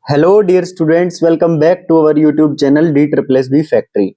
Hello dear students, welcome back to our YouTube channel D triple S B factory.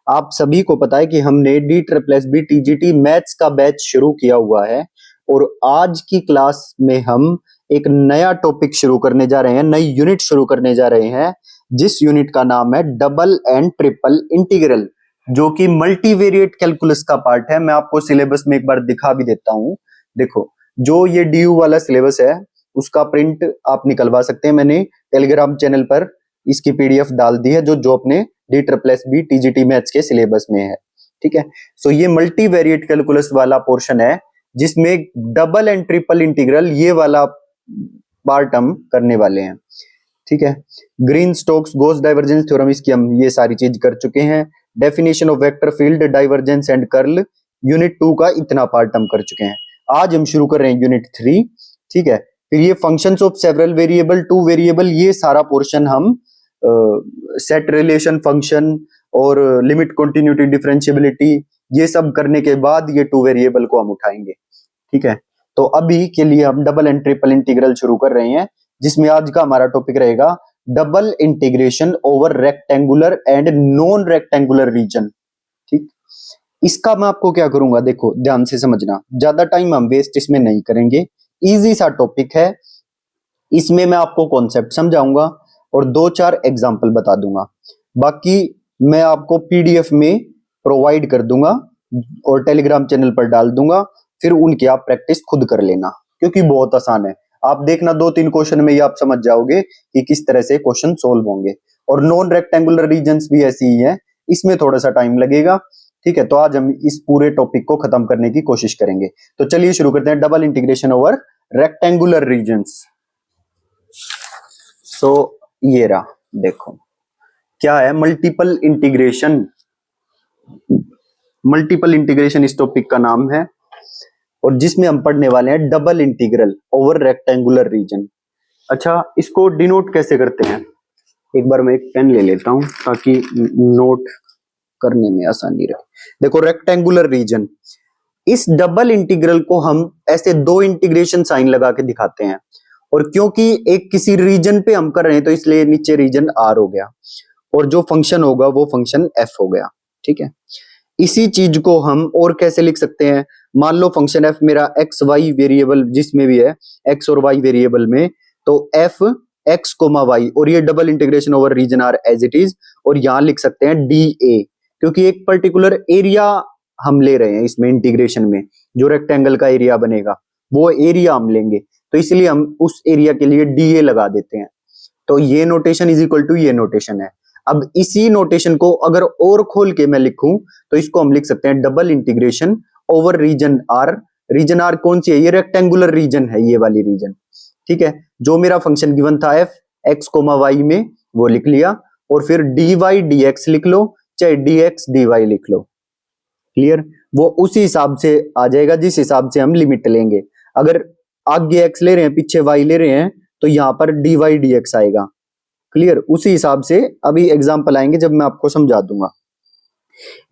आप सभी को पता है कि हमने D triple S B TGT maths का बैच शुरू किया हुआ है और आज की क्लास में हम एक नया टॉपिक शुरू करने जा रहे हैं, नई यूनिट शुरू करने जा रहे हैं, जिस यूनिट का नाम है डबल एंड ट्रिपल इंटीग्रल, जो कि मल्टीवेरिएट कैलकुलस का पार्ट है। मैं आपको सिलेबस में एक बार दिखा भी देता हूं। देखो, जो ये डीयू वाला सिलेबस है उसका प्रिंट आप निकलवा सकते हैं। मैंने टेलीग्राम चैनल पर इसकी पीडीएफ डाल दी है, जो अपने D triple S B TGT maths के सिलेबस में है। ठीक है, सो ये मल्टीवेरिएट कैलकुलस वाला पोर्शन है जिसमें डबल एंड ट्रिपल इंटीग्रल ये वाला पार्ट हम करने वाले हैं। ठीक है, green Stokes Gauss divergence theorem, इसकी हम ये सारी चीज कर चुके हैं। Definition of vector field, divergence and curl, unit 2 का इतना पार्ट हम कर चुके हैं। आज हम शुरू कर रहे हैं यूनिट 3। ठीक है, फिर ये functions of several variable, two variable, ये सारा पोर्शन हम सेट रिलेशन फंक्शन और लिमिट कंटिन्यूटी डिफरेंशिएबिलिटी ये सब करने के बाद ये टू वेरिएबल को हम उठाएंगे। ठीक है, तो अभी के लिए हम डबल एंड ट्रिपल इंटीग्रल शुरू कर रहे हैं, जिसमें आज का हमारा टॉपिक रहेगा double integration over rectangular and non rectangular reason. ठीक, इसका मैं आपको क्या करूंगा, देखो ध्यान से समझना, ज्यादा टाइम हम वेस्ट इसमें नहीं करेंगे। इजी सा टॉपिक है, इसमें मैं आपको कॉन्सेप्ट समझाऊंगा और 2-4 एग्जांपल बता दूंगा। बाकी मैं आपको पीडीएफ में प्रोवाइड कर दूंगा और टेलीग्राम चैनल पर डाल दूंगा, फिर उनकी आप प्रैक्टिस खुद कर लेना, क्योंकि बहुत आसान है। आप देखना 2-3 क्वेश्चन में ही आप समझ जाओगे कि किस तरह से क्वेश्चन सोल्व होंगे। और नॉन रेक्टेंगुलर रीजन्स भी ऐसी ही है, इसमें थोड़ा सा टाइम लगेगा। ठीक है, तो आज हम इस पूरे टॉपिक को खत्म करने की कोशिश करेंगे। तो चलिए शुरू करते हैं, double integration over rectangular regions. So ये रहा, देखो क्या है मल्टीपल इंटीग्रेशन। मल्टीपल इंटीग्रेशन इस टॉपिक का नाम है और जिसमें हम पढ़ने वाले हैं double integral over rectangular region. अच्छा, इसको डिनोट कैसे करते हैं, एक बार मैं एक पेन ले लेता हूं ताकि नोट करने में आसानी रहे। देखो, रेक्टेंगुलर रीजन, इस डबल इंटीग्रल को हम ऐसे 2 इंटीग्रेशन साइन लगा के दिखाते हैं, और क्योंकि एक किसी रीजन पे हम कर रहे हैं तो इसलिए नीचे रीजन आर हो गया और जो फंक्शन होगा वो फंक्शन एफ हो गया। ठीक है, इसी चीज को हम और कैसे लिख सकते हैं, मान लो फंक्शन एफ मेरा एक्स वाई वेरिएबल जिसमें भी है, एक्स और वाई वेरिएबल में, तो एफ एक्स कोमा वाई, और ये double integration over region R as it is, और यहां लिख सकते हैं डी ए, क्योंकि एक पर्टिकुलर एरिया हम ले रहे हैं इसमें इंटीग्रेशन में, जो रेक्टेंगल का एरिया बनेगा वो एरिया हम लेंगे, तो इसलिए हम उस एरिया के लिए डी ए लगा देते हैं। तो ये नोटेशन इज इक्वल टू ये नोटेशन है। अब इसी नोटेशन को अगर और खोल के मैं लिखूं तो इसको हम लिख सकते हैं double integration over region R. Region R कौन सी है, ये रेक्टेंगुलर रीजन है, ये वाली रीजन। ठीक है, जो मेरा फंक्शन गिवन था एफ एक्स कोमा वाई में, वो लिख लिया, और फिर डी वाई डी एक्स लिख लो, चाहे डी एक्स डी वाई लिख लो। क्लियर, वो उसी हिसाब से आ जाएगा जिस हिसाब से हम लिमिट लेंगे। अगर आगे एक्स ले रहे हैं पीछे वाई ले रहे हैं तो यहां पर डी वाई डी एक्स आएगा। क्लियर, उसी हिसाब से अभी एग्जांपल आएंगे जब मैं आपको समझा दूंगा।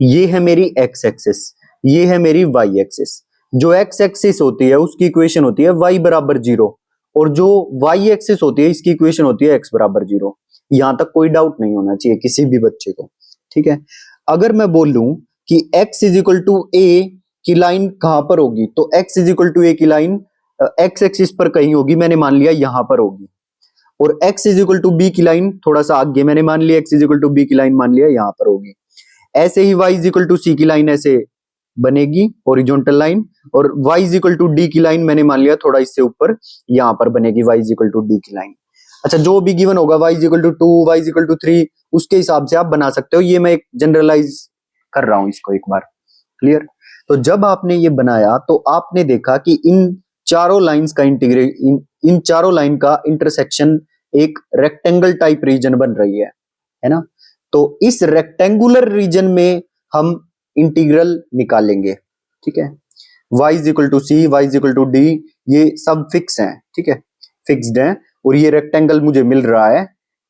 ये है मेरी एक्स एक्सिस, ये है मेरी वाई एक्सिस। जो एक्स एक्सिस होती है उसकी इक्वेशन होती है y बराबर 0, और जो वाई एक्सिस होती है इसकी इक्वेशन होती है x बराबर 0। यहां तक कोई डाउट नहीं होना चाहिए किसी भी बच्चे को। ठीक है, अगर मैं बोलूं कि x इज इक्वल टू ए की लाइन कहां पर होगी, तो x इज इक्वल टू ए की लाइन एक्स एक्सिस पर कहीं होगी, मैंने मान लिया यहां पर होगी, और x is equal to b की लाइन थोड़ा सा आगे, मैंने मान लिया x is equal to b की लाइन मान लिया यहां पर होगी। ऐसे ही y is equal to c की लाइन ऐसे बनेगी हॉरिजॉन्टल लाइन, और y is equal to d की लाइन मैंने मान लिया थोड़ा इससे ऊपर यहां पर बनेगी y is equal to d की लाइन। अच्छा, जो भी गिवन होगा y is equal to 2, y is equal to 3, उसके हिसाब से आप बना सकते हो। ये मैं एक जनरलाइज कर रहा हूं इसको एक बार। क्लियर, तो जब आपने ये बनाया तो आपने देखा कि इन चारों लाइंस का इन चारों लाइन का इंटरसेक्शन एक रेक्टेंगल टाइप रीजन बन रही है ना। तो इस रेक्टेंगुलर रीजन में हम इंटीग्रल निकालेंगे। ठीक है, y is equal to c, y is equal to d, ये सब फिक्स हैं। ठीक है, फिक्स्ड हैं, और ये रेक्टेंगल मुझे मिल रहा है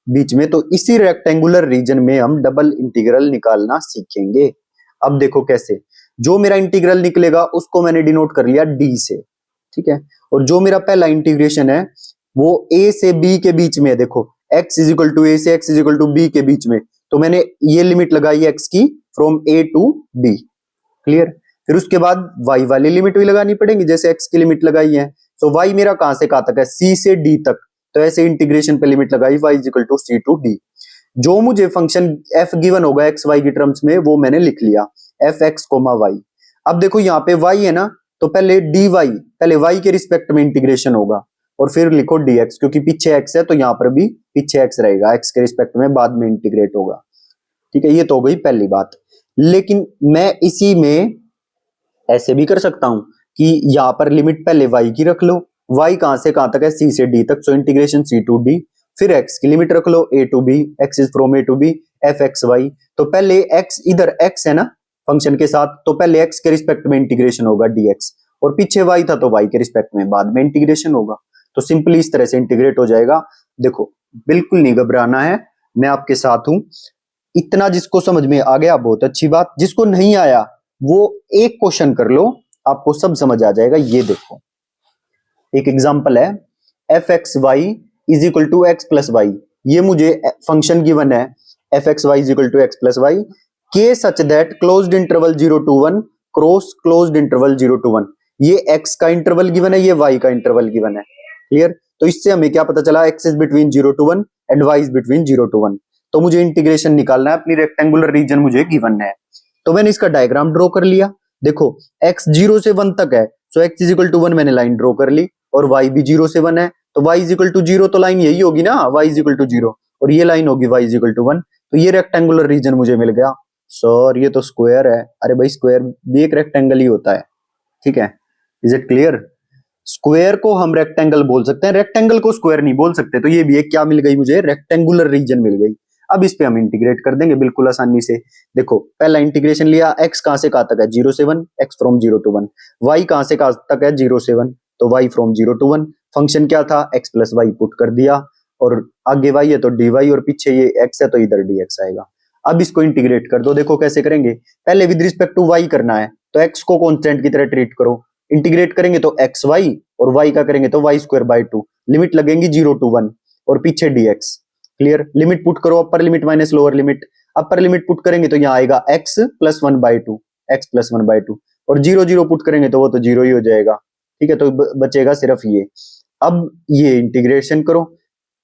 बीच में, तो इसी रेक्टेंगुलर रीजन में हम डबल इंटीग्रल निकालना सीखेंगे। अब देखो कैसे, जो मेरा इंटीग्रल निकलेगा उसको मैंने डिनोट कर लिया d से। ठीक है, और जो मेरा पहला इंटीग्रेशन है वो a से b के बीच में है। देखो x is equal to a से x is equal to b के बीच में, तो मैंने ये लिमिट लगाई x की from a to b। Clear. फिर उसके बाद y वाली लिमिट भी लगानी पड़ेगी, जैसे x की लिमिट लगाई है। तो y मेरा कहां से कहां तक है, c से d तक, तो ऐसे इंटीग्रेशन पे लिमिट लगाई y is equal to c to d। जो मुझे फंक्शन f गिवन होगा x y की टर्म्स में, वो मैंने लिख लिया f x y। अब देखो यहाँ पे y है ना, तो पहले dy, पहले y के रिस्पेक्ट में इंटीग्रेशन होगा, और फिर लिखो dx, क्योंकि पीछे x है तो यहाँ पर भी पीछे x रहेगा, x के रिस्पेक्ट में बाद में इंटीग्रेट होगा। ठीक है, ये तो हो गई पहली बात। लेकिन मैं इसी में ऐसे भी कर सकता हूं कि यहाँ पर लिमिट पहले y की रख लो, y कहां से कहां तक है, c से d तक, so integration c to d। फिर x की लिमिट रख लो a to b, x is from a to b f x y। तो पहले x, इधर x है ना फंक्शन के साथ, तो पहले x के रिस्पेक्ट में इंटीग्रेशन होगा dx, और पीछे y था तो y के रिस्पेक्ट में बाद में इंटीग्रेशन होगा। तो सिंपली इस तरह से इंटीग्रेट हो जाएगा। देखो बिल्कुल नहीं घबराना है, मैं आपके साथ हूं। इतना जिसको समझ में आ गया बहुत अच्छी बात, जिसको नहीं आया वो एक क्वेश्चन कर लो, आपको सब समझ आ जाएगा। ये देखो एक एग्जांपल है, F x Y is equal to X plus Y. ये मुझे फंक्शन गिवन है F x Y is equal to X plus Y के such that closed interval 0 to 1 cross closed interval 0 to 1। ये एक्स का interval given है, ये Y का interval given है। क्लियर। तो इससे हमें क्या पता चला, x is between 0 to 1 and y is between 0 to 1। तो मुझे इंटीग्रेशन निकालना है, अपनी रेक्टेंगुलर रीजन मुझे गिवन है। तो मैंने इसका डायग्राम ड्रॉ कर लिया। देखो x 0 से 1 तक है, सो x इज इक्वल टू 1 मैंने लाइन ड्रॉ कर ली, और y भी 0 से 1 है तो y इज इक्वल टू 0, तो लाइन यही होगी ना, y इज इक्वल टू 0, और ये लाइन होगी y इज इक्वल टू 1। तो ये रेक्टेंगुलर रीजन मुझे मिल गया। सर ये तो स्क्वायर है। अरे भाई स्क्वायर भी एक रेक्टेंगल ही होता है। ठीक है, इज इट क्लियर। स्क्वायर को हम रेक्टेंगल बोल सकते हैं, रेक्टेंगल को स्क्वायर नहीं बोल सकते। तो ये भी एक क्या मिल गई मुझे, रेक्टेंगुलर रीजन मिल गई। अब इस पे हम इंटीग्रेट कर देंगे बिल्कुल आसानी से। देखो पहला इंटीग्रेशन लिया, x कहां से कहां तक है 0 से 1, x फ्रॉम 0 to 1। y कहां से कहां तक है 0 से 1, तो y फ्रॉम 0 to 1। फंक्शन क्या था, x प्लस वाई पुट कर दिया, और आगे y है तो dy, और पीछे ये x है तो इधर dx आएगा। अब इसको इंटीग्रेट कर दो। देखो कैसे करेंगे, पहले विद रिस्पेक्ट टू y करना है, तो x को कॉन्स्टेंट की तरह ट्रीट करो। इंटीग्रेट करेंगे तो एक्स वाई, और y का करेंगे तो वाई स्क्वायर बाई 2। लिमिट लगेंगी 0 to 1 और पीछे dx। क्लियर। लिमिट पुट करो, upper limit minus lower limit. Upper limit put करेंगे तो यहाँ आएगा x plus 1 by 2, x plus 1 by 2, और 0 0 पुट करेंगे तो वो तो 0 ही हो जाएगा। ठीक है, तो बचेगा सिर्फ ये। अब ये इंटीग्रेशन करो,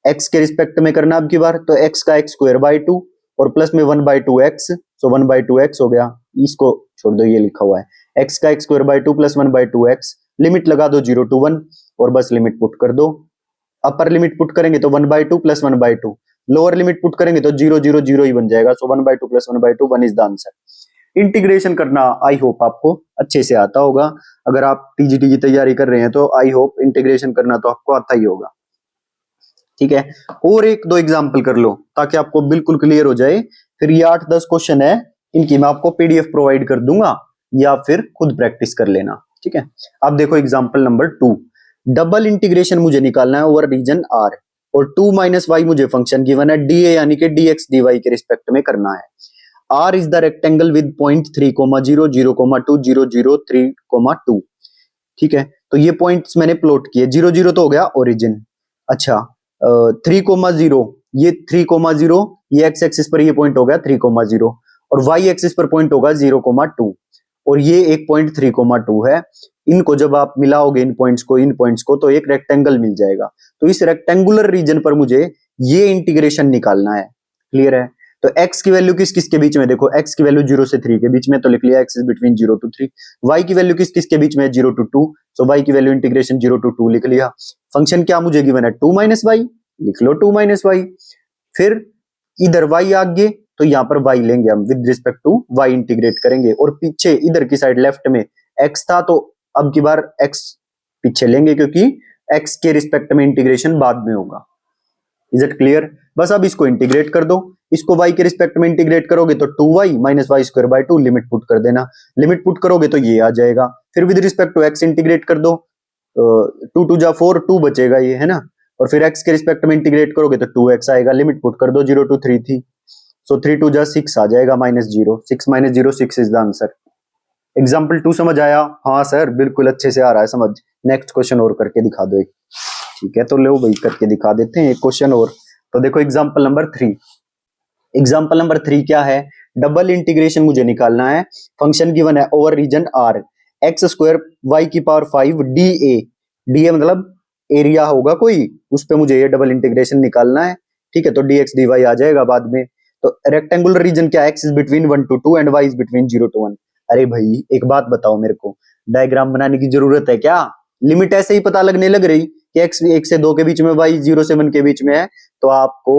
x के रिस्पेक्ट में करना अब की बार, तो x का x स्क्वायर बाई 2 और प्लस में 1 by 2x, so 1 by 2x हो गया। इसको छोड़ दो, ये लिखा हुआ है x का x square by 2 plus 1 by 2x। Limit लगा दो 0 to 1 और बस लिमिट पुट कर दो। अपर लिमिट पुट करेंगे तो 1 by 2 plus 1 by 2, lower limit put करेंगे तो 0 0 0 ही बन जाएगा। सो 1 by 2 plus 1 by 2, 1 is the answer. Integration करना आई होप आपको अच्छे से आता होगा। अगर आप टीजीटी की तैयारी कर रहे हैं तो आई होप इंटीग्रेशन करना तो आपको आता ही होगा। ठीक है, और एक दो एग्जाम्पल कर लो ताकि आपको बिल्कुल क्लियर हो जाए। फिर ये 8-10 क्वेश्चन है, इनकी मैं आपको पीडीएफ प्रोवाइड कर दूंगा, या फिर खुद प्रैक्टिस कर लेना। ठीक है, अब देखो एग्जाम्पल नंबर 2। डबल इंटीग्रेशन मुझे निकालना है ओवर रीजन R, और 2 माइनस वाई मुझे फंक्शन गिवन है, dA यानी कि dx dy के रिस्पेक्ट में करना है। R is the rectangle with point 3, 0, 0, 2, 0, 0, 3, 2। ठीक है, तो ये पॉइंट्स मैंने प्लॉट किए। 0 0 तो हो गया ओरिजिन। अच्छा 3, 0, ये 3, 0, ये x एक्सिस पर ये पॉइंट हो गया 3, 0, और y एक्सिस पर पॉइंट होगा 0, 2, और ये एक पॉइंट 3, 2 है। इनको जब आप मिलाओगे इन पॉइंट्स को तो एक रेक्टेंगल मिल जाएगा। तो इस रेक्टेंगुलर रीजन पर मुझे ये इंटीग्रेशन निकालना है। क्लियर है। तो x की वैल्यू किस किस के बीच में, देखो x की वैल्यू 0 से 3 के बीच में, तो लिख लिया x is between 0 to 3। y की वैल्यू किस किस के बीच में है 0 to 2, सो y की वैल्यू इंटीग्रेशन 0 to 2 लिख लिया। फंक्शन क्या मुझे गिवन है 2 माइनस वाई, लिख लो 2 माइनस वाई। फिर इधर y आगे, तो यहाँ पर y लेंगे हम with respect to y integrate करेंगे, और पीछे इधर की साइड लेफ्ट में x था तो अब की बार x पीछे लेंगे, क्योंकि x के रिस्पेक्ट में इंटीग्रेशन बाद में होगा। Is it clear. बस अब इसको इंटीग्रेट कर दो। इसको y के रिस्पेक्ट में इंटीग्रेट करोगे तो 2y minus y square by 2, limit put कर देना। लिमिट पुट करोगे तो ये आ जाएगा। फिर with respect to x integrate कर दो, 2 2 जा 4, 2 बचेगा ये, है ना। और फिर x के रिस्पेक्ट में इंटीग्रेट करोगे तो 2x आएगा। लिमिट पुट कर दो 0 to 3 थी, सो 3 2 जा 6 आ जाएगा -0। 6 - 0 6 इज द आंसर। एग्जाम्पल 2 समझ आया? हाँ सर बिल्कुल अच्छे से आ रहा है समझ। नेक्स्ट क्वेश्चन और करके दिखा दो एक। ठीक है, तो लो भाई करके दिखा देते हैं एक क्वेश्चन और। तो देखो एग्जाम्पल नंबर 3। एग्जाम्पल नंबर 3 क्या है, डबल इंटीग्रेशन मुझे निकालना है। फंक्शन गिवन है over region R, X square Y की power 5 D A, D A मतलब एरिया होगा कोई, उस पे मुझे ये डबल इंटीग्रेशन निकालना है। ठीक है, तो डी एक्स डी वाई आ जाएगा बाद में। तो रेक्टेंगुलर रीजन क्या है, x is between 1 to 2 and y is between 0 to 1। अरे भाई एक बात बताओ मेरे को, डायग्राम बनाने की जरूरत है क्या? लिमिट ऐसे ही पता लगने लग रही कि एक्स 1 से 2 के बीच में, वाई 0 से 1 के बीच में है, तो आपको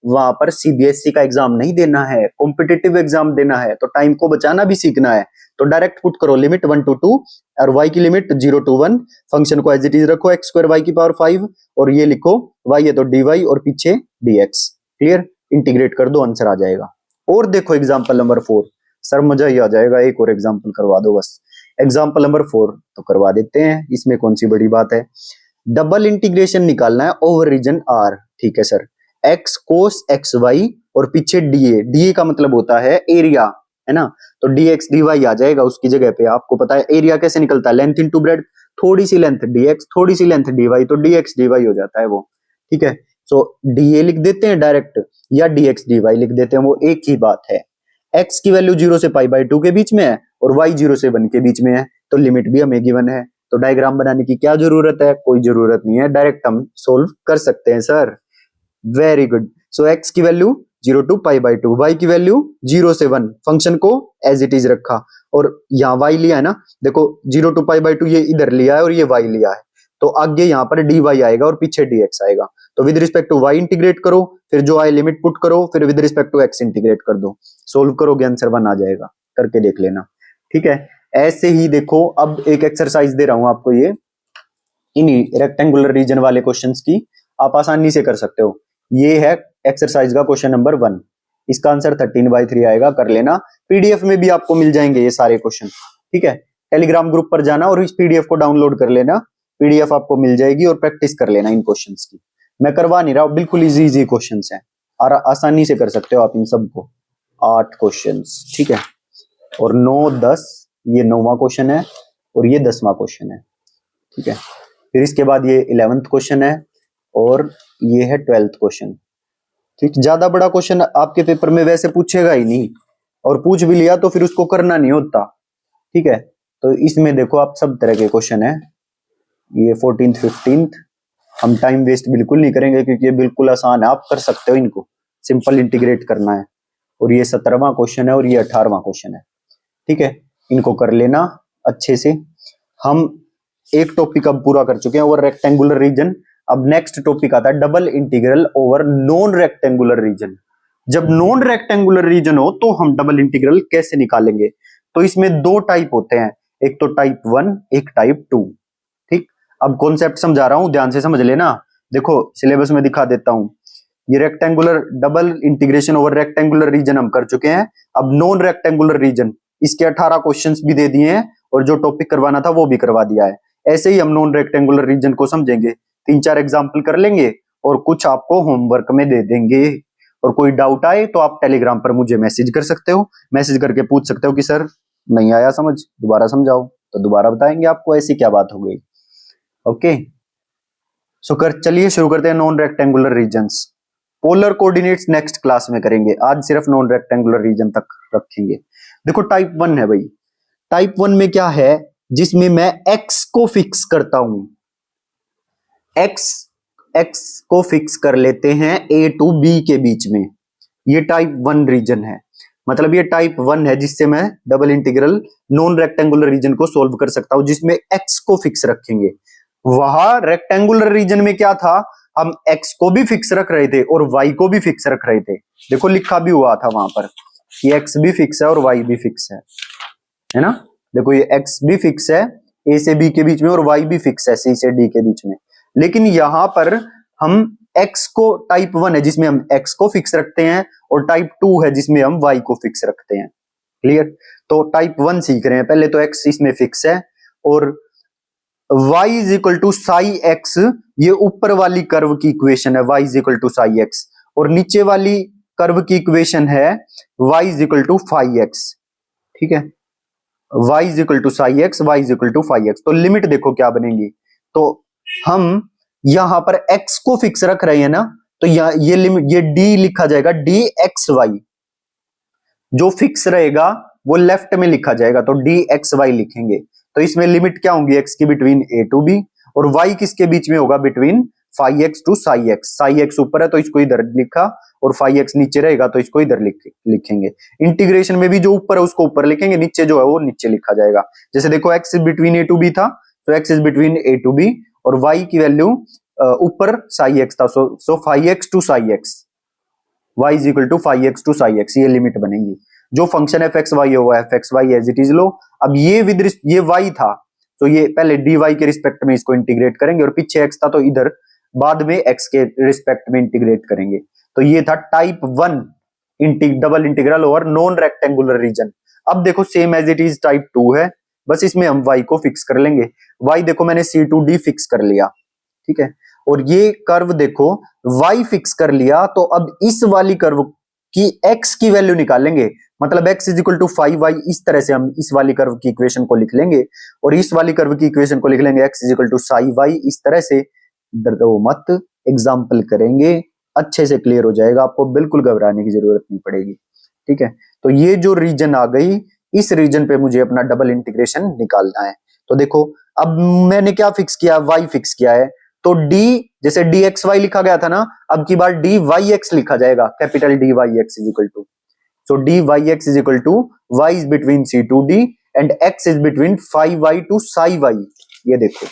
वहां पर सीबीएसई का एग्जाम नहीं देना है, कॉम्पिटिटिव एग्जाम देना है, तो टाइम को बचाना भी सीखना है। तो डायरेक्ट पुट करो लिमिट 1 to 2 और y की लिमिट 0 to 1, फंक्शन को एज इट इज रखो x स्क्वायर y की पावर 5 और ये लिखो y है तो dy और पीछे dx। क्लियर, इंटीग्रेट कर दो, आंसर आ जाएगा। और देखो एग्जांपल नंबर 4, सर मजा ही आ जाएगा, एक और एग्जांपल करवा दो बस। एग्जांपल नंबर 4 तो करवा देते हैं, इसमें कौन सी बड़ी बात है। डबल इंटीग्रेशन निकालना है ओवर रीजन R। ठीक है sir, x cos x y और पीछे dA, dA का मतलब होता है एरिया, है ना, तो dx dy आ जाएगा उसकी जगह पे। आपको पता है एरिया कैसे निकलता है, लेंथ इनटू ब्रेड्थ, थोड़ी सी लेंथ dx, थोड़ी सी लेंथ dy, तो dx dy हो जाता है वो। ठीक है, सो dA लिख देते हैं डायरेक्ट या dx dy लिख देते हैं, वो एक ही बात है। x की वैल्यू 0 से पाई बाई 2 के बीच में है और y 0 से 1 के बीच में है, तो लिमिट भी हमें गिवन है, तो डायग्राम बनाने की क्या जरूरत है, कोई जरूरत नहीं है, डायरेक्ट हम सोल्व कर सकते हैं sir. Very good. So x की value 0 to pi by 2, y की वैल्यू 0 से 1, फंक्शन को एज इट इज रखा और यहाँ y लिया है ना, देखो 0 to पाई बाई 2 ये इधर लिया है और ये y लिया है, तो आगे यहाँ पर dy आएगा और पीछे dx आएगा, तो with respect to y integrate करो, फिर जो आई लिमिट पुट करो, फिर with respect to x integrate कर दो, सोल्व करोगे आंसर 1 आ जाएगा, करके देख लेना। ठीक है, ऐसे ही देखो अब एक एक्सरसाइज दे रहा हूं आपको, ये इन्हीं रेक्टेंगुलर रीजन वाले क्वेश्चंस की आप आसानी से कर सकते हो। ये है एक्सरसाइज का क्वेश्चन नंबर 1, इसका आंसर 13/3 आएगा, कर लेना। पीडीएफ में भी आपको मिल जाएंगे ये सारे क्वेश्चन। ठीक है, टेलीग्राम ग्रुप पर जाना और इस पीडीएफ को डाउनलोड कर लेना, पीडीएफ आपको मिल जाएगी और प्रैक्टिस कर लेना इन क्वेश्चंस की। मैं करवा नहीं रहा हूं, बिल्कुल इजी इजी क्वेश्चंस हैं और आसानी से कर सकते हो आप इन सबको। 8 क्वेश्चंस, ठीक है, और 9 10, ये 9वां क्वेश्चन है और ये 10वां क्वेश्चन है। ठीक है, फिर इसके बाद ये 11th क्वेश्चन है और ये है 12th क्वेश्चन। ठीक, ज्यादा बड़ा क्वेश्चन आपके पेपर में वैसे पूछेगा ही नहीं, और पूछ भी लिया तो फिर उसको करना नहीं होता। ठीक है, तो इसमें देखो आप सब तरह के क्वेश्चन है, ये 14th 15th, हम टाइम वेस्ट बिल्कुल नहीं करेंगे क्योंकि ये बिल्कुल आसान है, आप कर सकते हो इनको, सिंपल इंटीग्रेट करना है। और ये 17वां क्वेश्चन है और ये 18वां क्वेश्चन है। ठीक है, इनको कर लेना अच्छे से। हम एक टॉपिक अब पूरा कर चुके हैं ओवर रेक्टेंगुलर रीजन। अब नेक्स्ट टॉपिक आता है double integral over non rectangular reason. जब नॉन रेक्टेंगुलर रीजन हो तो हम डबल इंटीग्रल कैसे निकालेंगे, तो इसमें 2 टाइप होते हैं, एक तो टाइप 1, एक टाइप 2। ठीक, अब कॉन्सेप्ट समझा रहा हूं, ध्यान से समझ लेना। देखो सिलेबस में दिखा देता हूं, ये rectangular double integration over rectangular reason हम कर चुके हैं। अब नॉन रेक्टेंगुलर रीजन, इसके 18 क्वेश्चंस भी दे दिए हैं और जो टॉपिक करवाना था वो भी करवा दिया है। ऐसे ही हम नॉन रेक्टेंगुलर रीजन को समझेंगे, 3-4 एग्जाम्पल कर लेंगे और कुछ आपको होमवर्क में दे देंगे। और कोई डाउट आए तो आप टेलीग्राम पर मुझे मैसेज कर सकते हो, मैसेज करके पूछ सकते हो कि सर नहीं आया समझ, दोबारा समझाओ, तो दोबारा बताएंगे आपको ऐसी क्या बात हो गई। ओके, सो चलिए शुरू करते हैं non rectangular regions. Polar coordinates next class में करेंगे, आज सिर्फ नॉन रेक्टेंगुलर रीजन तक रखेंगे। देखो टाइप 1 है भाई, टाइप 1 में क्या है, जिसमें मैं x को फिक्स करता हूं, x को फिक्स कर लेते हैं a to b के बीच में, ये टाइप 1 रीजन है। मतलब ये टाइप 1 है जिससे मैं double integral non rectangular reason को सोल्व कर सकता हूं, जिसमें x को फिक्स रखेंगे। वहां रेक्टेंगुलर रीजन में क्या था, हम x को भी फिक्स रख रहे थे और y को भी फिक्स रख रहे थे। देखो लिखा भी हुआ था वहां पर कि x भी फिक्स है और y भी फिक्स है ना। देखो ये x भी फिक्स है a से b के बीच में और y भी फिक्स है c से d के बीच में। लेकिन यहां पर हम x को टाइप 1 है जिसमें हम x को फिक्स रखते हैं और टाइप 2 है जिसमें हम y को फिक्स रखते हैं। क्लियर, तो टाइप 1 सीख रहे हैं, पहले तो x इसमें फिक्स है और y is equal to psi x, ये ऊपर वाली कर्व की इक्वेशन है y is equal to psi x, और नीचे वाली कर्व की इक्वेशन है y is equal to phi x। ठीक है, y is equal to psi x, y is equal to phi x। तो लिमिट देखो क्या बनेगी, तो हम यहां पर x को फिक्स रख रहे हैं ना, तो यहाँ ये लिमिट, ये डी लिखा जाएगा डी एक्स वाई, जो फिक्स रहेगा वो लेफ्ट में लिखा जाएगा, तो डी एक्स वाई लिखेंगे। तो इसमें लिमिट क्या होंगी, एक्स की बिटवीन ए टू बी, और वाई किसके बीच में होगा, between phi x to psi x. Psi x ऊपर है तो इसको इधर लिखा, और फाई एक्स नीचे रहेगा तो इसको इधर लिखेंगे। इंटीग्रेशन में भी जो ऊपर है उसको ऊपर लिखेंगे, नीचे जो है वो नीचे लिखा जाएगा। जैसे देखो x between a to b था, तो x is between a to b, और वाई की वैल्यू ऊपर साई एक्स था, so phi x to psi x, y is equal to phi x to psi x, ये लिमिट बनेगी। जो function f x y होगा f x y as it is लो। अब ये ये y था, तो ये पहले dy के रिस्पेक्ट में इसको इंटीग्रेट करेंगे, और पीछे x था तो इधर बाद में x के रिस्पेक्ट में इंटीग्रेट करेंगे। तो ये था type 1 double integral over non rectangular region. अब देखो same as it is type 2 है, बस इसमें हम y को फिक्स कर लेंगे। y देखो मैंने C2D फिक्स कर लिया, ठीक है, और ये कर्व देखो y फिक्स कर लिया, तो अब इस वाली कर्व की x की वैल्यू निकालेंगे, मतलब x is equal to 5y। इस तरह से हम इस वाली कर्व की इक्वेशन को लिख लेंगे, और इस वाली कर्व की इक्वेशन को लिख लेंगे x is equal to psi y. इस तरह से डरो मत, एग्जाम्पल करेंगे, अच्छे से क्लियर हो जाएगा, आपको बिल्कुल घबराने की जरूरत नहीं पड़ेगी, ठीक है। तो ये जो रीजन आ गई, इस रीजन पे मुझे अपना डबल इंटीग्रेशन निकालना है। तो देखो अब मैंने क्या फिक्स किया, y फिक्स किया है, तो d जैसे डी एक्स वाई लिखा गया था ना, अब की बार डी वाई एक्स लिखा जाएगा, capital D Y X is equal to, so D Y X is equal to Y is between C to D and X is between phi Y to psi Y. ये देखो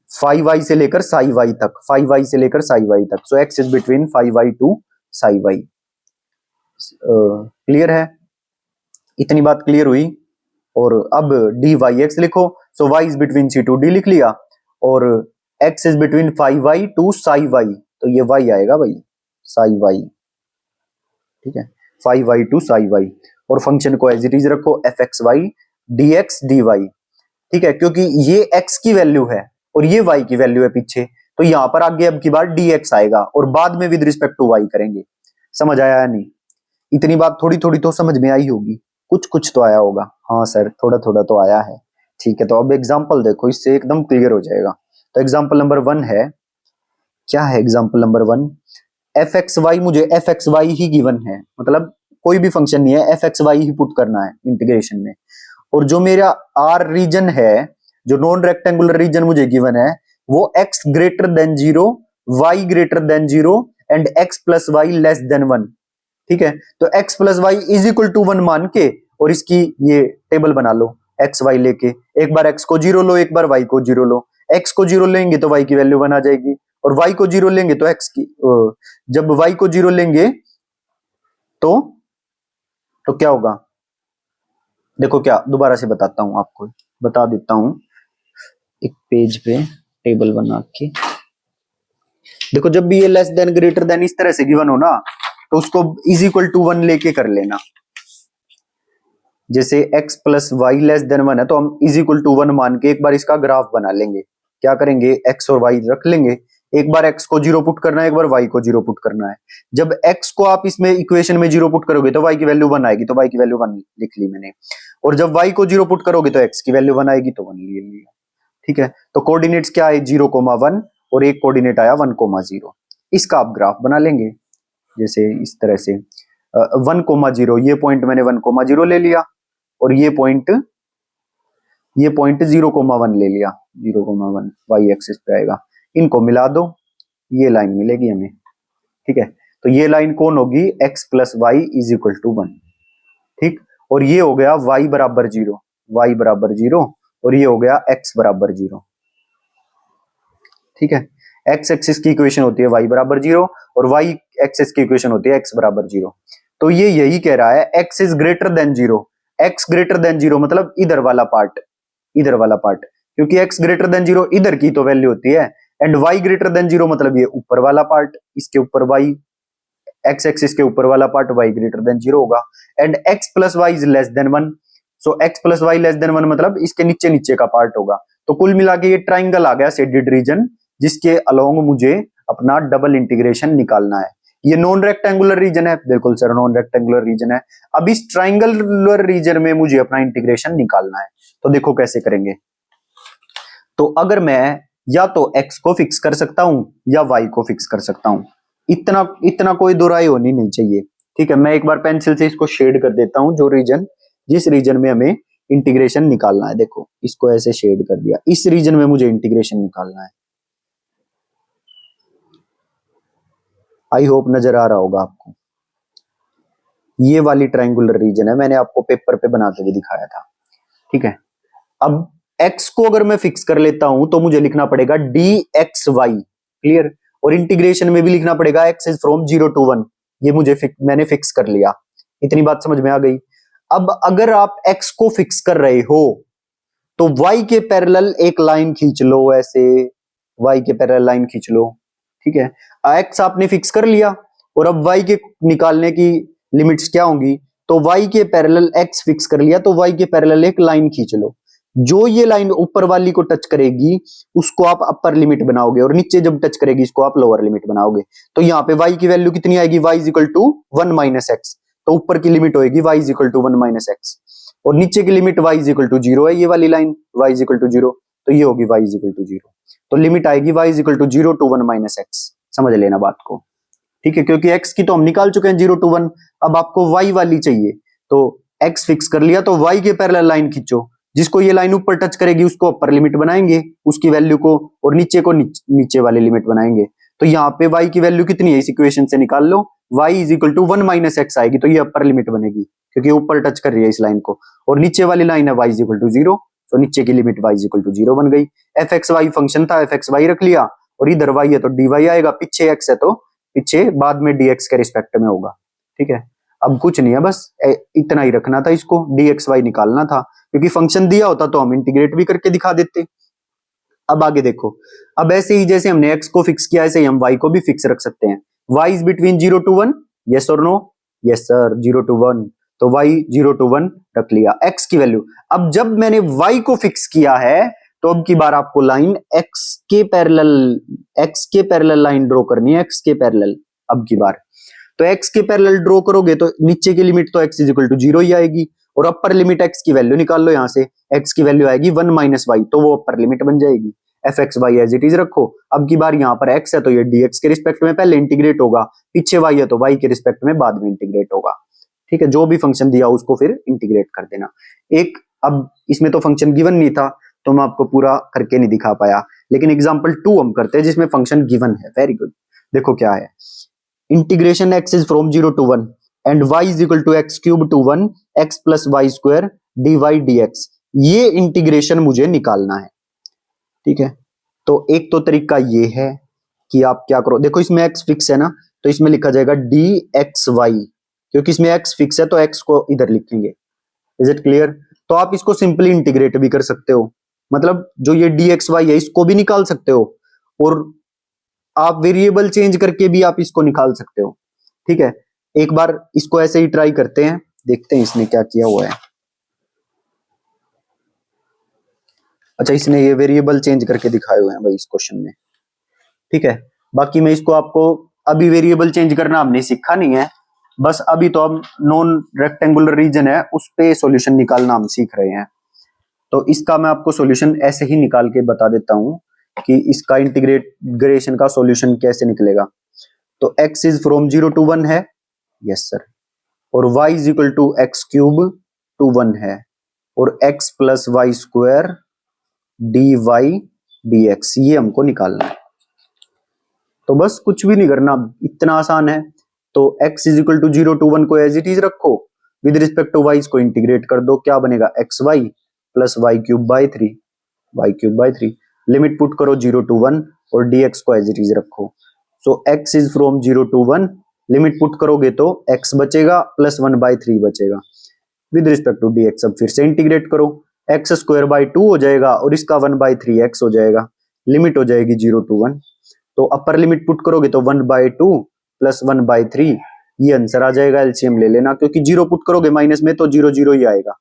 phi Y से लेकर psi Y तक, phi Y से लेकर psi Y तक, so X is between phi Y to psi Y. Clear है, इतनी बात क्लियर हुई। और अब डी वाई एक्स लिखो, so Y is between C to D लिख लिया, और x is between phi Y to psi Y, तो ये y आएगा भाई, साई वाई, ठीक है, phi Y to psi Y. और फंक्शन को एज इट इज रखो, F x Y D x D Y, ठीक है, क्योंकि ये x की वैल्यू है और ये y की वैल्यू है पीछे, तो यहां पर आगे अब की बार dx आएगा, और बाद में विद रिस्पेक्ट टू y करेंगे। समझ आया या नहीं? इतनी बात थोड़ी थोड़ी तो समझ में आई होगी, कुछ कुछ तो आया होगा। हाँ सर, थोड़ा थोड़ा तो आया है, ठीक है। तो अब एग्जाम्पल देखो, इससे एकदम क्लियर हो जाएगा। तो एग्जाम्पल नंबर 1 है, क्या है example number 1, F x Y, मुझे एफ एक्स वाई ही गिवन है, मतलब कोई भी फंक्शन नहीं है, एफ एक्स वाई ही पुट करना है इंटीग्रेशन में। और जो मेरा आर रीजन है, जो नॉन रेक्टेंगुलर रीजन मुझे गिवन है, वो x greater than 0, y greater than 0 and x plus y less than 1, ठीक है। तो x plus y is equal to 1 मान के, और इसकी ये टेबल बना लो, एक्स वाई लेके, एक बार एक्स को 0 लो, एक बार वाई को 0 लो। एक्स को 0 लेंगे तो वाई की वैल्यू 1 आ जाएगी, और वाई को 0 लेंगे तो एक्स की, जब वाई को 0 लेंगे तो क्या होगा, देखो क्या, दोबारा से बताता हूं आपको, बता देता हूं, एक पेज पे टेबल बना के देखो, जब भी ये लेस देन ग्रेटर देन इस तरह से गिवन हो ना, तो उसको इज इक्वल टू 1 लेके कर लेना। जैसे x plus y less than 1 है, तो हम इज इक्वल टू 1 मान के एक बार इसका ग्राफ बना लेंगे। क्या करेंगे, x और y रख लेंगे, एक बार x को 0 पुट करना है, एक बार y को 0 पुट करना है। जब x को आप इसमें इक्वेशन में 0 पुट करोगे तो y की वैल्यू 1 आएगी, तो y की वैल्यू 1 लिख ली मैंने, और जब y को 0 पुट करोगे तो x की वैल्यू 1 आएगी, तो 1 ले लिया, ठीक है। तो कोऑर्डिनेट्स क्या है, 0,1, और एक कोऑर्डिनेट आया 1,0। इसका आप ग्राफ बना लेंगे, जैसे इस तरह से 1,0, ये पॉइंट मैंने 1,0 ले लिया, और ये पॉइंट 0,1 ले लिया, 0,1 वाई एक्सिस पे आएगा। इनको मिला दो, ये लाइन मिलेगी हमें, ठीक है। तो ये लाइन कौन होगी, x plus y is equal to 1, ठीक। और ये हो गया y बराबर 0, y बराबर 0, और ये हो गया x बराबर 0, ठीक है। x एक्सिस की इक्वेशन होती है y बराबर 0, और y एक्सिस की इक्वेशन होती है x बराबर 0। तो ये यही कह रहा है x is greater than 0, x greater than 0 मतलब इधर वाला पार्ट, इधर वाला पार्ट, क्योंकि x ग्रेटर देन 0 इधर की तो वैल्यू होती है, एंड y ग्रेटर देन 0 मतलब ये ऊपर वाला पार्ट, इसके ऊपर y, x एक्सिस के ऊपर वाला पार्ट y ग्रेटर देन 0 होगा, and x plus y is less than 1, so x plus y less than 1 मतलब इसके नीचे नीचे का पार्ट होगा। तो कुल मिला के ये ट्राइंगल आ गया शेडेड रीजन, जिसके अलोंग मुझे अपना डबल इंटीग्रेशन निकालना है। ये नॉन रेक्टेंगुलर रीजन है, बिल्कुल सर नॉन रेक्टेंगुलर रीजन है। अब इस ट्राइंगुलर रीजन में मुझे अपना इंटीग्रेशन निकालना है, तो देखो कैसे करेंगे। तो अगर मैं या तो x को फिक्स कर सकता हूं या y को फिक्स कर सकता हूं, इतना इतना कोई दोहराई होनी नहीं चाहिए। ठीक है, मैं एक बार पेंसिल से इसको शेड कर देता हूं, जो रीजन जिस रीजन में हमें इंटीग्रेशन निकालना है। देखो इसको ऐसे शेड कर दिया, इस रीजन में मुझे इंटीग्रेशन निकालना है। आई होप नजर आ रहा होगा आपको। ये वाली ट्रायंगुलर रीजन है, मैंने आपको पेपर पे बना के भी दिखाया था। ठीक है, अब x को अगर मैं फिक्स कर लेता हूं तो मुझे लिखना पड़ेगा dxy, क्लियर। और इंटीग्रेशन में भी लिखना पड़ेगा x इज फ्रॉम 0 to 1। ये मैंने फिक्स कर लिया, इतनी बात समझ में आ गई। अब अगर आप x को फिक्स कर रहे हो तो y के पैरेलल एक लाइन खींच लो, ऐसे y के पैरेलल लाइन खींच लो। ठीक है, x आपने फिक्स कर लिया और अब y के निकालने की लिमिट्स क्या होंगी, तो y के पैरेलल x फिक्स कर लिया तो y के पैरेलल एक लाइन खींच लो। जो ये लाइन ऊपर वाली को टच करेगी उसको आप अपर लिमिट बनाओगे, और नीचे जब टच करेगी इसको आप लोअर लिमिट बनाओगे। तो यहाँ पे y की वैल्यू कितनी आएगी, y is equal to 1 minus x. तो ऊपर की लिमिट होगी y is equal to 1 minus x, और नीचे की limit y is equal to 0 है, ये वाली line y is equal to 0, तो ये होगी y इज इक्वल टू 0। तो लिमिट आएगी y is equal to 0 to 1 minus x. समझ लेना बात को। ठीक है, क्योंकि x की तो हम निकाल चुके हैं 0 टू 1, अब आपको y वाली चाहिए। तो x फिक्स कर लिया तो y के पैरेलल लाइन खींचो, जिसको ये लाइन ऊपर टच करेगी उसको अपर लिमिट बनाएंगे उसकी वैल्यू को, और नीचे को नीचे वाली लिमिट बनाएंगे। तो यहाँ पे y की वैल्यू कितनी है इस इक्वेशन से निकाल लो, y is equal to 1 minus x आएगी, तो ये अपर लिमिट बनेगी क्योंकि ऊपर टच कर रही है इस लाइन को, और नीचे वाली लाइन है y इज इक्वल टू 0, तो नीचे की limit y is equal to 0 बन गई। एफ एक्स वाई फंक्शन था, एफ एक्स वाई रख लिया, और इधर y है तो dy आएगा, पीछे x है तो पीछे बाद में dx के रिस्पेक्ट में होगा। ठीक है, अब कुछ नहीं है, बस इतना ही रखना था, इसको dxy निकालना था, क्योंकि फंक्शन दिया होता तो हम इंटीग्रेट भी करके दिखा देते। अब आगे देखो, अब ऐसे ही जैसे हमने x को फिक्स किया ऐसे ही हम y को भी फिक्स रख सकते हैं। y is between 0 to 1, yes और नो, यस सर, 0 टू 1, तो y 0 टू 1 रख लिया x की वैल्यू। अब जब मैंने y को फिक्स किया है तो अब की बार आपको लाइन x के पैरेलल लाइन ड्रॉ करनी है, x के पैरेलल। अब की बार तो x के पैरेलल ड्रॉ करोगे तो नीचे की लिमिट तो x इज इक्वल टू 0 ही आएगी, और अपर लिमिट x की वैल्यू निकाल लो, यहां से x की वैल्यू आएगी 1 माइनस वाई, तो वो अपर लिमिट बन जाएगी। F x y as it is रखो। अब की बार यहाँ पर x है तो ये dx के रिस्पेक्ट में पहले इंटीग्रेट होगा, पीछे y है तो y के रिस्पेक्ट में बाद में इंटीग्रेट होगा। ठीक है, जो भी फंक्शन दिया उसको फिर इंटीग्रेट कर देना। एक अब इसमें तो फंक्शन गिवन नहीं था तो मैं आपको पूरा करके नहीं दिखा पाया, लेकिन एग्जाम्पल 2 हम करते हैं जिसमें फंक्शन गिवन है। वेरी गुड, देखो क्या है, integration x is from 0 to 1 and y is equal to x cube to 1 x plus y square dy dx। ये इंटीग्रेशन मुझे निकालना है। ठीक है, तो एक तो तरीका ये है कि आप क्या करो, देखो इसमें x फिक्स है ना, तो इसमें लिखा जाएगा dxy, क्योंकि इसमें x फिक्स है तो x को इधर लिखेंगे। Is it clear? तो आप इसको सिंपली इंटीग्रेट भी कर सकते हो, मतलब जो ये dxy है इसको भी निकाल सकते हो, और आप वेरिएबल चेंज करके भी आप इसको निकाल सकते हो। ठीक है, एक बार इसको ऐसे ही ट्राई करते हैं, देखते हैं इसने क्या किया हुआ है। अच्छा, इसने ये वेरिएबल चेंज करके दिखाए हुए हैं भाई इस क्वेश्चन में। ठीक है, बाकी मैं इसको आपको अभी वेरिएबल चेंज करना हमने सीखा नहीं है, बस अभी तो हम नॉन रेक्टेंगुलर रीजन है उस पे सॉल्यूशन निकालना हम सीख रहे हैं। तो इसका मैं आपको सॉल्यूशन ऐसे ही निकाल के बता देता हूं कि इसका इंटीग्रेशन का सॉल्यूशन कैसे निकलेगा। तो x इज फ्रॉम 0 टू 1 है, यस सर, और y is equal to x cube to 1 है, और x plus y square dy dx, ये हमको निकालना है। तो बस कुछ भी नहीं करना, इतना आसान है। तो x is equal to 0 to 1 को एज इट इज रखो, विद रिस्पेक्ट टू y इसको इंटीग्रेट कर दो, क्या बनेगा x y plus y cube by 3, limit put करो 0 टू 1 और dx को एज इट इज रखो। So x is from 0 to 1, limit put करोगे तो x बचेगा प्लस 1/3 बचेगा, विद रिस्पेक्ट टू dx। अब फिर से इंटीग्रेट करो, एक्स स्क्वायर बाई 2 हो जाएगा और इसका 1/3 x हो जाएगा, लिमिट हो जाएगी 0 टू 1। तो अपर लिमिट पुट करोगे तो 1/2 प्लस 1/3, ये आंसर आ जाएगा। एलसीएम ले लेना, क्योंकि 0 पुट करोगे माइनस में तो 0 0 ही आएगा।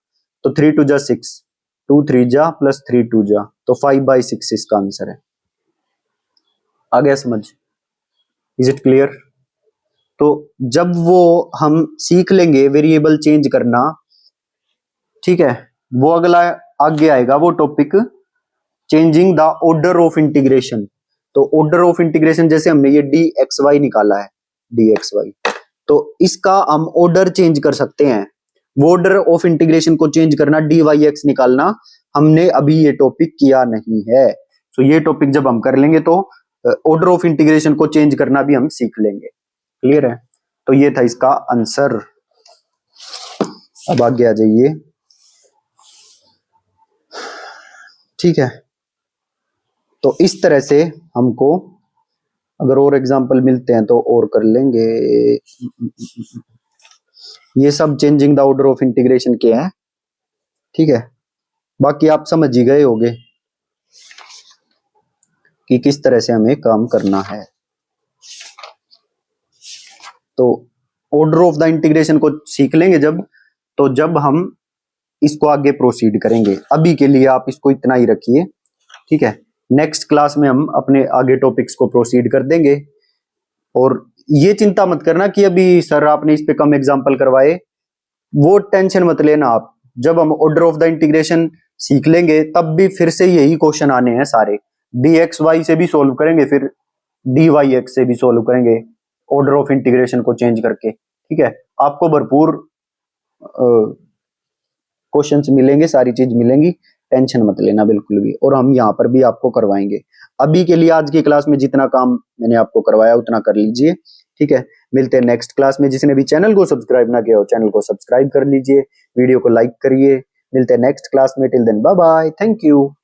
तो 3 2 जा 6, 2 3 जा प्लस 3 2 जा, तो 5/6 इसका आंसर है। आ गया समझ? Is it clear? तो जब वो हम सीख लेंगे वेरिएबल चेंज करना, ठीक है, वो अगला आगे आएगा वो topic, changing the order of integration. तो ऑर्डर ऑफ इंटीग्रेशन जैसे हमने ये dxy निकाला है, dxy। तो इसका हम ऑर्डर चेंज कर सकते हैं, वो ऑर्डर ऑफ इंटीग्रेशन को चेंज करना, dyx निकालना हमने अभी ये टॉपिक किया नहीं है। तो ये टॉपिक जब हम कर लेंगे तो ऑर्डर ऑफ इंटीग्रेशन को चेंज करना भी हम सीख लेंगे। क्लियर है? तो ये था इसका आंसर। अब आगे आ जाइए। ठीक है, तो इस तरह से हमको अगर और एग्जांपल मिलते हैं तो और कर लेंगे। ये सब changing the order of integration के हैं। ठीक है, बाकी आप समझ ही गए होंगे कि किस तरह से हमें काम करना है। तो ऑर्डर ऑफ द इंटीग्रेशन को सीख लेंगे जब हम इसको आगे प्रोसीड करेंगे। अभी के लिए आप इसको इतना ही रखिए। ठीक है, नेक्स्ट क्लास में हम अपने आगे टॉपिक्स को प्रोसीड कर देंगे। और ये चिंता मत करना कि अभी सर आपने इस पे कम एग्जांपल करवाए, वो टेंशन मत लेना आप। जब हम ऑर्डर ऑफ द इंटीग्रेशन सीख लेंगे तब भी फिर से यही क्वेश्चन आने हैं सारे। dxy से भी सोल्व करेंगे, फिर dyx से भी सोल्व करेंगे ऑर्डर ऑफ इंटीग्रेशन को चेंज करके। ठीक है, आपको भरपूर क्वेश्चंस मिलेंगे, सारी चीज मिलेंगी, टेंशन मत लेना बिल्कुल भी। और हम यहाँ पर भी आपको करवाएंगे। अभी के लिए आज की क्लास में जितना काम मैंने आपको करवाया उतना कर लीजिए। ठीक है, मिलते हैं नेक्स्ट क्लास में। जिसने भी चैनल को सब्सक्राइब ना किया हो चैनल को सब्सक्राइब कर लीजिए, वीडियो को लाइक करिए। मिलते हैं नेक्स्ट क्लास में। Till then bye bye, thank you.